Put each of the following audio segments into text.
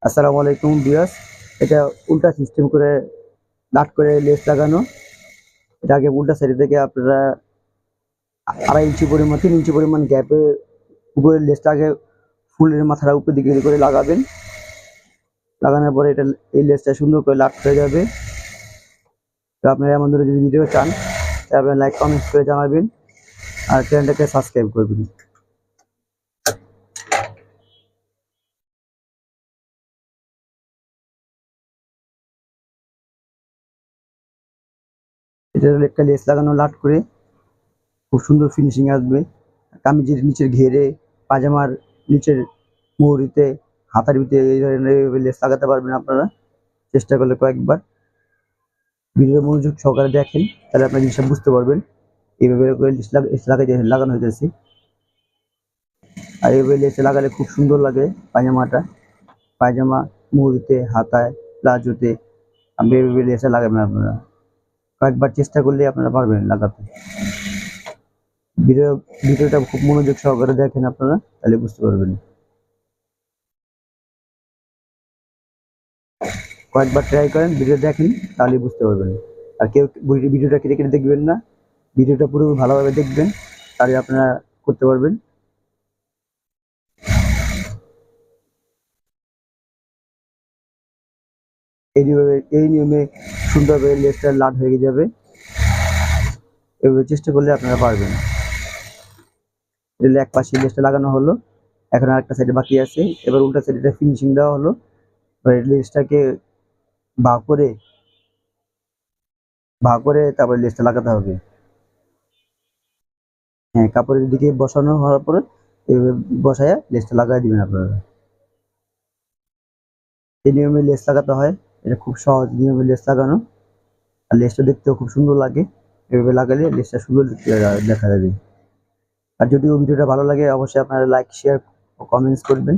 আসসালামু আলাইকুম ভিউয়ার্স। এটা উল্টা সিস্টেম করে নাট করে লেস লাগানো। এটা আগে উল্টা সাইড থেকে আপনারা 2.5 ইঞ্চি পরিমাণ 3 ইঞ্চি পরিমাণ গ্যাপে উপরে লেসটাকে ফুলের মাথার উপর দিকে করে লাগাবেন। লাগানোর পরে এটা এই লেসটা সুন্দর করে লাট হয়ে যাবে। তো আপনারা এমন ধরনের যদি ভিডিও চান তাহলে আপনারা লাইক কমেন্টস করে জানাবেন আর চ্যানেলটাকে সাবস্ক্রাইব করবেন। এটা হলো একটা লেস লাগানো লাট করে খুব সুন্দর ফিনিশিং আসবে। কামিজের নিচের ঘেরে, পাজামার নিচের মুহুরিতে, হাতার ভিতরে এই ধরনের লেস লাগাতে পারবেন আপনারা চেষ্টা করলে কয়েকবার। ভিডিও মনোযোগ সহকারে দেখেন তাহলে আপনারা জিনিসটা বুঝতে পারবেন। এইভাবে করে লেস লাগানো হইতেছে আর এইভাবে লেস লাগালে খুব সুন্দর লাগে পায়জামাটা। পায়জামা, মুহুরিতে, হাতায়, প্লাজোতে আপনি এইভাবে লেসে লাগাবেন আপনারা। কয়েকবার চেষ্টা করলে আপনারা পারবেন লাগাতে। ভিডিওটা খুব মনোযোগ সহকারে দেখেন আপনারা তাহলে বুঝতে পারবেন। কয়েকবার ট্রাই করেন, ভিডিও দেখেন তাহলে বুঝতে পারবেন। আর কেউ ভিডিওটা কেটে কেটে দেখবেন না, ভিডিওটা পুরো ভালোভাবে দেখবেন তাহলে আপনারা করতে পারবেন। এই নিয়মে সুন্দরভাবে লেসটা লাট হয়ে যাবে। এভাবে চেষ্টা করলে আপনারা পারবেন। এটা এক পাশে লেসটা লাগানো হলো, এখন আরেকটা সাইডে বাকি আছে। এবার উল্টা সাইডে ফিনিশিং দেওয়া হলো। এবার লেসটাকে ভাগ করে তারপরে লেসটা লাগাতে হবে। হ্যাঁ, কাপড়ের দিকে বসানো হওয়ার পরে এইভাবে বসায়া লেসটা লাগাই দিবেন আপনারা। এই নিয়মে লেস লাগাতে হয়। এটা খুব সহজ নিয়মে লেস লাগানো। আর লেসটা দেখতেও খুব সুন্দর লাগে। এভাবে লাগালে লেসটা সুন্দর দেখা যাবে। আর যদিও ভিডিওটা ভালো লাগে অবশ্যই আপনারা লাইক, শেয়ার ও কমেন্টস করবেন।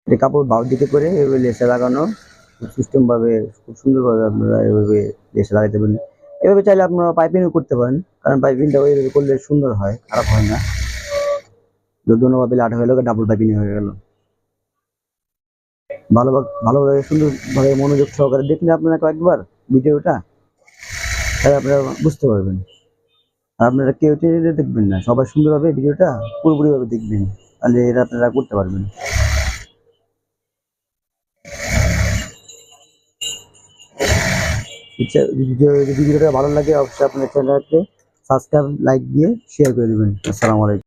এই কাপড় বাউ দিকে করে এভাবে লেসে লাগানো সিস্টেম ভাবে খুব সুন্দরভাবে আপনারা এভাবে লেসে লাগাতে পারেন। এভাবে চাইলে আপনারা পাইপিংও করতে পারেন, কারণ পাইপিংটা ওইভাবে করলে সুন্দর হয়, খারাপ হয় না। দুনোভাবে লাট হয়ে গেল, ডাবল পাইপিং হয়ে গেল। ভালোভাবে সুন্দরভাবে মনোযোগ সহকারে দেখলে আপনারা কয়েকবার ভিডিওটা তাহলে আপনারা বুঝতে পারবেন। আর আপনারা কেউ টেনে দেখবেন না, সবাই সুন্দরভাবে ভিডিওটা পুরোপুরিভাবে দেখবেন তাহলে এটা আপনারা করতে পারবেন। যদি ভিডিওটা ভালো লাগে অবশ্যই আপনার চ্যানেলকে সাবস্ক্রাইব, লাইক দিয়ে শেয়ার করে দেবেন। আসসালামু আলাইকুম।